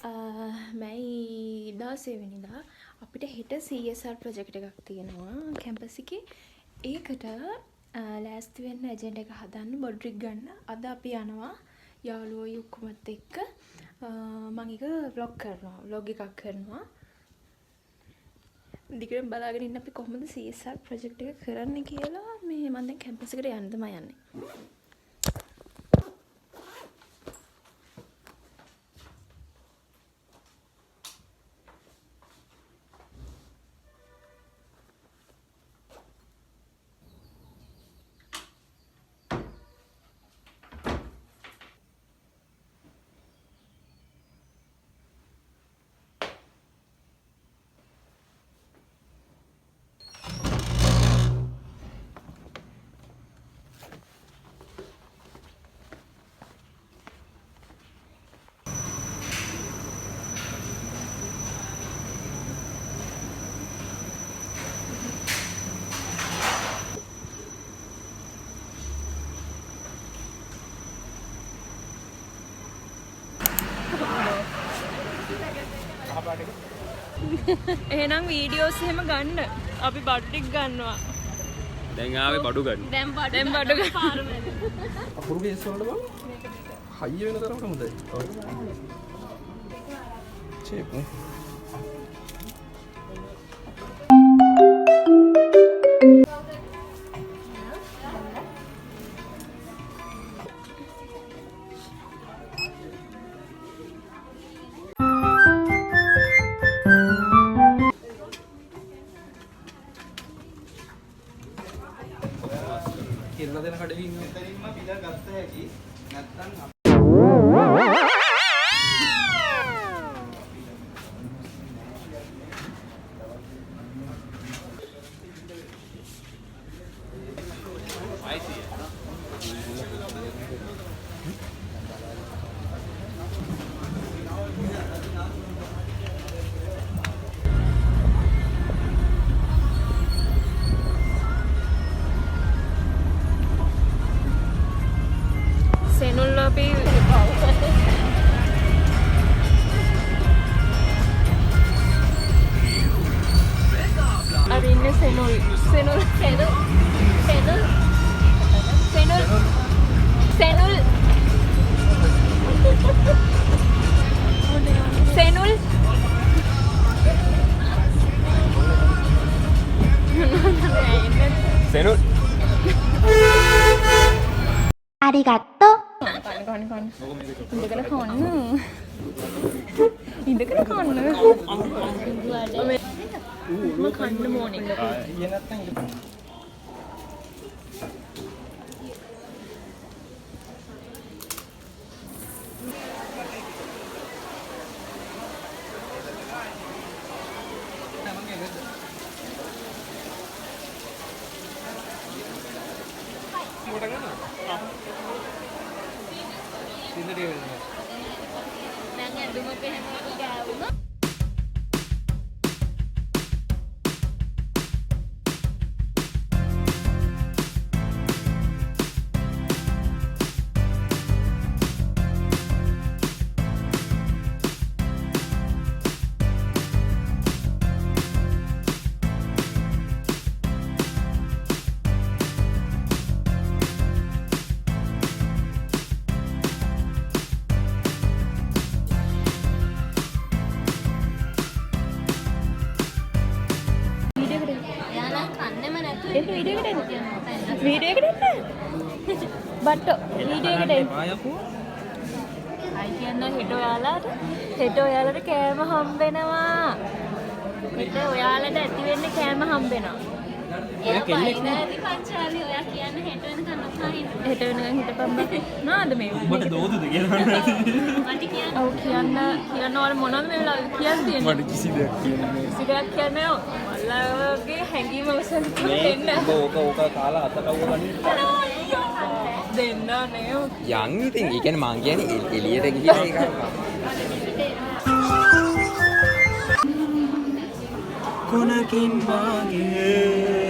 මයි 16 වෙනිදා අපිට හෙට CSR ප්‍රොජෙක්ට් එකක් තියෙනවා කැම්පස් එකේ. ඒකට ලෑස්ති වෙන්න ඇජෙන්ඩා එක හදන්න බොඩ්රික් ගන්න. අද අපි යනවා යාළුවෝයි ඔක්කොමත් එක්ක. මම ඒක vlog එකක් කරනවා. දිගටම බලාගෙන ඉන්න අපි කොහොමද CSR ප්‍රොජෙක්ට් එක කරන්නේ කියලා. මේ මම දැන් කැම්පස් එකට යන්න තමයි යන්නේ. එහෙනම් වීඩියෝස් එහෙම ගන්න. අපි බඩු ටික ගන්නවා. දැන් ආවේ බඩු ගන්න. දැන් බඩු ගන්න. අපුරු කේස් වලට බලන්න. හයිය වෙන තරමට හොඳයි. චේප් නේ. කියලා දෙන කඩේ ඉන්න මෙතනින්ම පිළ ගත්ත හැකි නැත්තම් Senul. Arigato. Indekana khonna. Indekana khonna. Mama khන්න morning. ඊයේ නැත්තම් Video එකට එන්න. බට්ටෝ වීඩියෝ එකට එන්න. අයි කියන්න හෙට ඔයාලට කෑම හම්බෙනවා. හෙට ඔයාලට ඇති වෙන්නේ කෑම හම්බෙනවා. එයා කෙල්ලෙක් පංචාලි ඔයා කියන්න හෙට වෙනකන් අහන්න. හෙට වෙනකන් හිටපන් බා. නාද මේ. උඹට දෝදුද කියලා මට කියන්න. ඔව් කියන්න ඕන මොනවද මේ වෙලාවේ කියන්න තියෙන්නේ. මට කිසි දෙයක් කියන්න නෑ. කිසි දෙයක් කියන්නේ මල්ලාගේ හැංගීම උසන් දෙන්න. ඕක කාලා අතටව ගන්න. දෙන්න නේ. යන් ඉතින් ඒ කියන්නේ මං කියන්නේ එළියට ගිහින් ඒක කොනකින් වාගේ